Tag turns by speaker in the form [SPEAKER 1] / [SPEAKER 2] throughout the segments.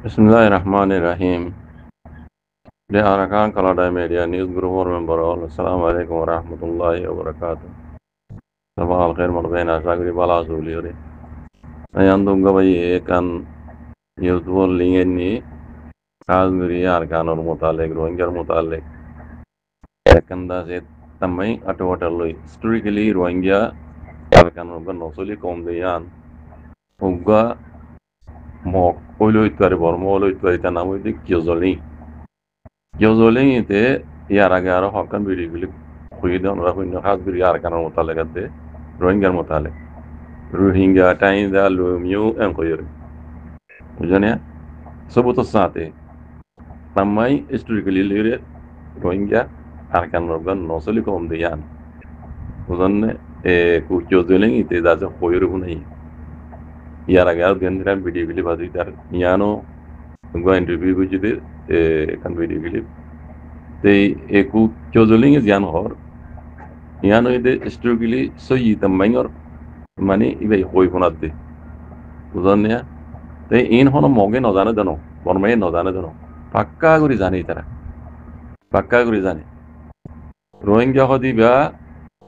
[SPEAKER 1] Bismillahirrahmanirrahim. Di Arakan Kalada Media News Group member all. Assalamualaikum warahmatullahi wabarakatuh. Sabah al-khair marbain asagri bala zuliuri. Ayandum gabai kan news link ni Kazmiri Arakan or mutalik Rohingya mutalik. Ekanda se tamai atwataloi. Historically Rohingya Arakan or nosoli komdiyan. Uga mok oilo itwari bormo oilo itwari tanamu di kyozoli. Kyozoli ite yaragaro hokan biri Kuidon Rahuin has the Yarkan Motalagate, Rohingya Motale, Rohingya, Tainda, Lumu, and Koyuri. Virginia Soboto Sate, Tamai historically lyric, Rohingya, Arkan Rogan, no silicon the Yan. Uzan a Kuchodeling, it is as a Koyuruni. Yaragal Gendran, Vidivili Bazita, Miano, going to be which it is a convidivili. The Kuchodeling is Yan Hor. Yano ide historically so the minor money ibe hoy hunadde uzannya te in hono moge no jane dano borme no jane dano pakka guri jane Rohingya hodi ba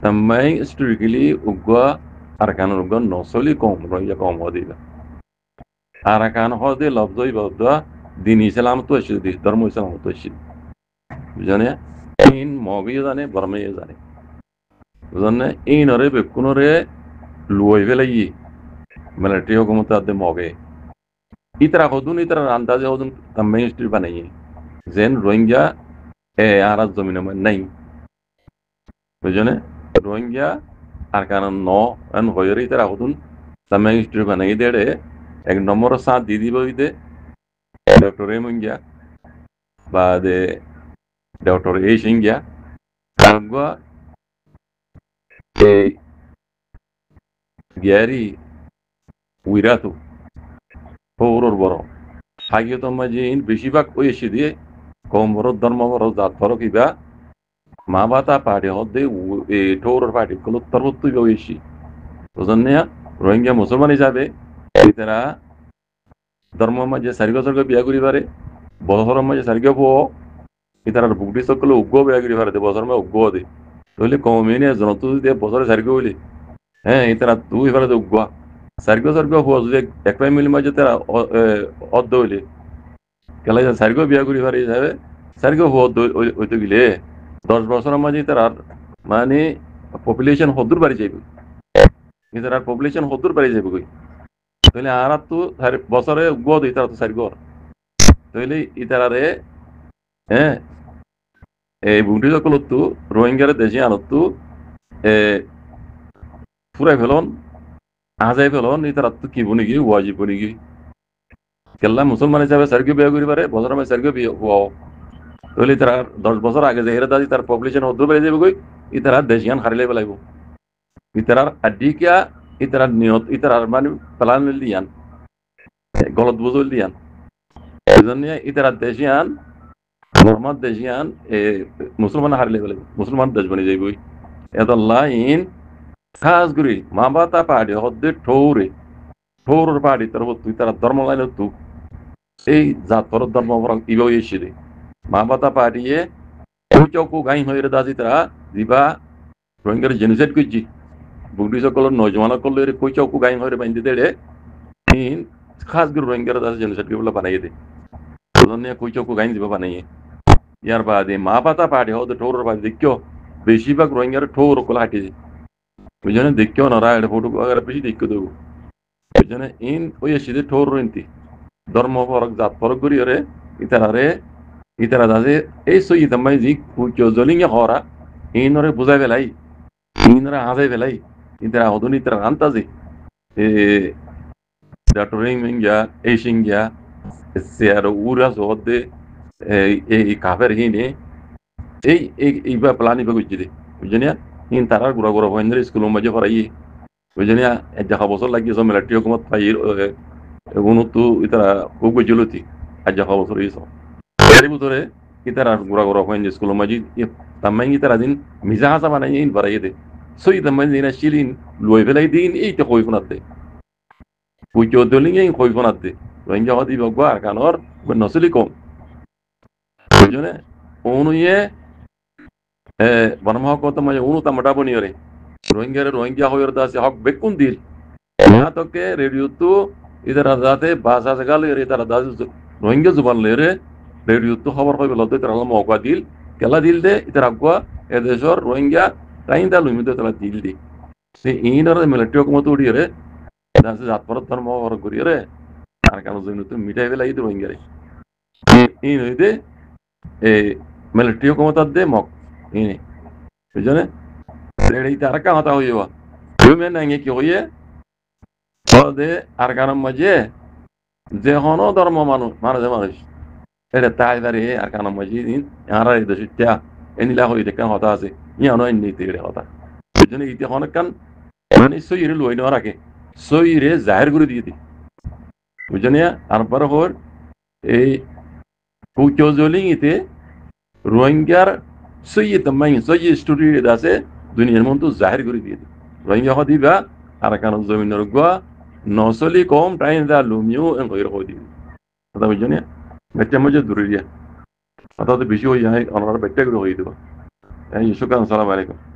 [SPEAKER 1] tamai historically ugwa arakan ugwa no soli kom Rohingya kom hodi ba arakan hodi labdoi babda din islam to shidi dharmo islam to shidi uzannya in moge jane borme jane Uzanne in ore bekunore luoivelayi military hukumat adde moge itara hodun itara andaze hodun tamme history banayi zen Rohingya aras zamine mein nahi bujane Rohingya arkan no an hoyori itara hodun tamme history banayi dede ek number sa didi boide Dr. Rohingya bade Dr. Rohingya agwa Gary Wiratu Horror Boro. Hagiyoto Majin, Bishibak Uyeshidi, Komoro Dormoro Zatorokiba, Mabata party, hot day, a tour party, Kulutarutu Yoishi. Uzania, Rohingya Musulman Isabe, Itera Dormomaja Sargosa Biagurivare, Bosoramaja Sargabo, Itera Buddhisokulu, go Biagrivar, the Bosorma of Godi. Really, Comenia Zonotu, the Bosor Sargoli. Itera tu ifara do gua sargo was the equimil majatera oddoli kala sargo biaguri vari have sargo odogile 10 বছর মাঝে তার মানে population হদ্দুর বাড়ি যাইবে ইতার population হদ্দুর বাড়ি যাইবে কই তাহলে আর তো বছরে গদ ইতার তো সারগো তাহলে ইতারে এই বুন্ডি সকল তো রোহিঙ্গার দেশে আনতো পুরাই ফেলন আজাই ফেলন ইতার তো কি বনি গি ওয়াজিব বনি গি কেল্লা মুসলমান হিসাবে সারগো বিয়া করি পারে বছর মাঝে সারগো বিয়া হওয়া তাহলে তারা 10 বছর আগে যে দাদি তার পপুলেশন হদ্দুর বেড়ে যাবে কই ইতারা দেশিয়ান হারিলে বেলাইব ইতারার আদিকিয়া ইতারার নিয়ত ইতারার মানে প্লান লিয়ান গলত বুঝল দিয়ান এজন্য ইতারা দেশিয়ান নরমাল দেশিয়ান মুসলমান হারিলে বেলাইব মুসলমান দেশ বনে যাইব এদাল্লাহ ইন খাস গুরি মা বাতা পাড়ি হদ্দে ঠৌরের পাড়ি তার তুই তারা ধর্ম লাইন তু এই জাতর ধর্ম ইবাও এসে মা বাতা পাড়িয়ে চৌকু গাই হয়ে দাজি তারা দিবা রোহিঙ্গার জেনোসাইড করছি বুগডি সকল নজওয়ান করলে কই চৌকু গাই হয়ে বাইন্দে দেড়ে খাস গুরু রোহিঙ্গার দাজি জেনোসাইড করে বানাই দে কই চৌকু গাই দিবা বানাইয়ে ইয়ার বাদে মা বাতা পাড়ি হতে ঠৌরের পাড়ি দেখিও বেশিরভাগ রোহিঙ্গার ঠৌর কলা হাঁটিছে ওই জন্য দেখিও না রা ফটো বেশি দেখিও দেবো ওই জন্য ইন ওই এসে ঠৌর রইন্তি ধর্ম ফরক জাত ফরক করি রে ইতারা দাজে এই সই তামাই জি কুইও জলিঙ্গে হরা ইনরে বুঝাই বেলাই ইনরে হাজাই বেলাই ইতারা হদুন ইতারা আন্তাজি ডক্টর রিমিঙ্গা এশিঙ্গা সেয়ার উরা জদে এই কাফের হিনে এইবা প্লানি বগুজি দে বুঝনিয়া ইন তারার গুড়া গুড়া ভয়েন্দ্র স্কুল মাঝে পড়াই বুঝনিয়া দেখা বছর লাগিয়ে সব মিলিটারি হুকুমত পাই উন্নত ইতারা খুব গজলতি আজ দেখা বছর এইসব এর ভিতরে ইতারা গুড়া গুড়া ভয়েন্দ্র স্কুল মাঝে তামাই ইতারা দিন মিজা হাসা বানাই ইন বাড়াই দে সই তামাই দিন শিলিন লই ফেলাই দিন এইটা কই ফোনাতে পুজো দলিং এই কই ফোনাতে রোহিঙ্গা হদি বগবা আর কানোর নসলি কম বুঝনে অনুয়ে বনমহ কত মানে অনু তামটা বনিয়রে রোহিঙ্গা হইর দাসে হক বেকুন দিল यहाँ तक के रेडियो तो इधर आजाते भाषा से गाल इधर आजाद रोहिंग्या जुबान ले रहे रेडियो तो खबर कोई बोलते इधर हम मौका दिल केला दिल दे इधर आपको एदेशोर रोहिंग्या टाइम डालू मिलते तेरा दिल दे से इन और मिलिट्री को मत उड़ी रे दास जात पर धर्म और गुरी रे आर कानो जमीन तो मिठाई वेला इधर रोहिंग्या रे इन इधे ए मिलिट्री को मत दे मौक इन बुझने रेडी तारा का होता हुई हुआ जो मैं नहीं क्यों हुई de arkanam maje je hono dharma মানুষ এটা তাই দাঁড়ি arkanam maje din yara ida shitya enila hoyde kan hota আছে ইয়ানো এন্নি তেড়ে হতা এজন্য ইতি হন kan মানে সইরে লই না রাখে সইরে জাহির করে দিয়ে দি বুঝনিয়া আর পর হর এই কুচোজলিং ইতে রোহিঙ্গার সই তমাই সই স্টোরি দাসে দুনিয়ার মন তো জাহির করে দিয়ে দি রোহিঙ্গা হদিবা arkanam জমিনের গয়া নসলি কম টাইম দা লুমিও এন কইর হদি কথা বুঝনি বেটা মজে দূরে দিয়া কথা তো বেশি হই যায় অনরা বেটা করে হই দিব এই শুকরান আসসালামু আলাইকুম